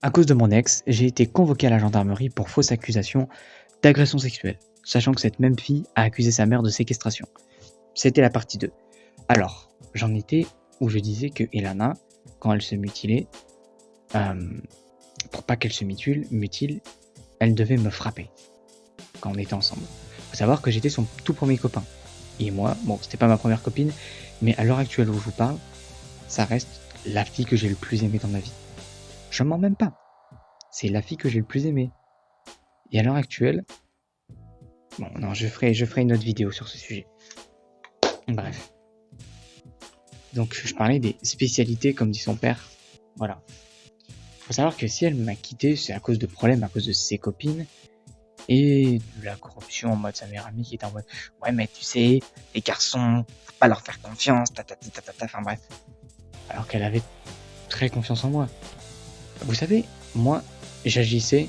À cause de mon ex, j'ai été convoqué à la gendarmerie pour fausse accusation d'agression sexuelle, sachant que cette même fille a accusé sa mère de séquestration. C'était la partie 2. Alors, j'en étais où je disais que Elana, quand elle se mutilait, pour pas qu'elle se mutile, elle devait me frapper quand on était ensemble. Faut savoir que j'étais son tout premier copain. Et moi, bon, c'était pas ma première copine, mais à l'heure actuelle où je vous parle, ça reste la fille que j'ai le plus aimée dans ma vie. Je mens même pas. C'est la fille que j'ai le plus aimée. Et à l'heure actuelle, bon, non, je ferai une autre vidéo sur ce sujet. Bref. Donc, je parlais des spécialités, comme dit son père. Voilà. Faut savoir que si elle m'a quitté, c'est à cause de problèmes, à cause de ses copines, et de la corruption en mode sa meilleure amie qui était en mode ouais, mais tu sais, les garçons, faut pas leur faire confiance, enfin bref. Alors qu'elle avait très confiance en moi. Vous savez, moi, j'agissais,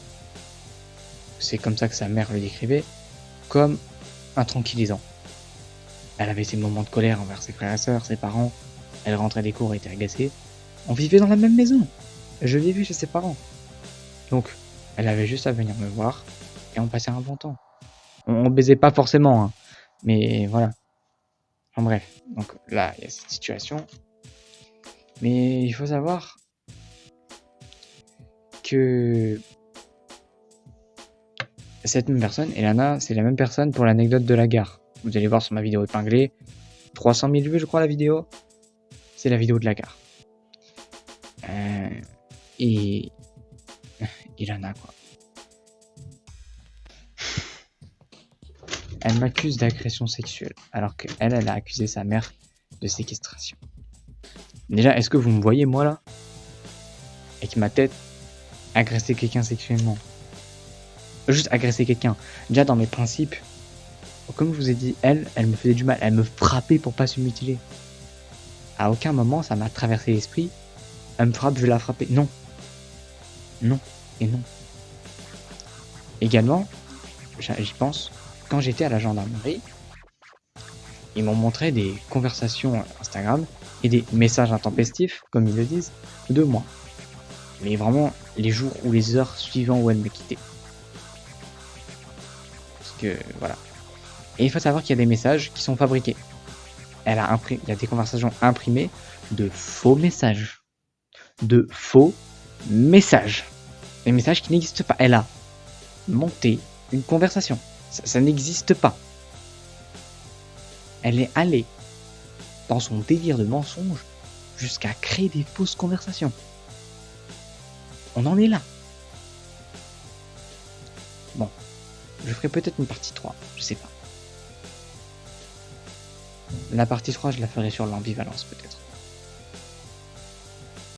c'est comme ça que sa mère le décrivait, comme un tranquillisant. Elle avait ses moments de colère envers ses frères et sœurs, ses parents. Elle rentrait des cours et était agacée. On vivait dans la même maison. Je l'ai vu chez ses parents. Donc, elle avait juste à venir me voir et on passait un bon temps. On baisait pas forcément, hein, mais voilà. Enfin bref, donc là, il y a cette situation. Mais il faut savoir que cette même personne, Elana, c'est la même personne pour l'anecdote de la gare. Vous allez voir sur ma vidéo épinglée. 300 000 vues, je crois, la vidéo. C'est la vidéo de la gare. Et Elana, quoi. Elle m'accuse d'agression sexuelle, alors qu'elle, elle a accusé sa mère de séquestration. Déjà, est-ce que vous me voyez, moi, là, avec ma tête, agresser quelqu'un sexuellement? Juste agresser quelqu'un. Déjà, dans mes principes, comme je vous ai dit, elle me faisait du mal. Elle me frappait pour pas se mutiler. À aucun moment, ça m'a traversé l'esprit. Elle me frappe, je vais la frapper. Non. Non. Et non. Également, j'y pense, quand j'étais à la gendarmerie, ils m'ont montré des conversations Instagram et des messages intempestifs, comme ils le disent, de moi. Mais vraiment, les jours ou les heures suivant où elle me quittait. Parce que, voilà. Et il faut savoir qu'il y a des messages qui sont fabriqués. Il y a des conversations imprimées de faux messages. De faux messages. Des messages qui n'existent pas. Elle a monté une conversation. Ça n'existe pas. Elle est allée dans son délire de mensonge jusqu'à créer des fausses conversations. On en est là. Bon, je ferai peut-être une partie 3, je sais pas. La partie 3, je la ferai sur l'ambivalence peut-être.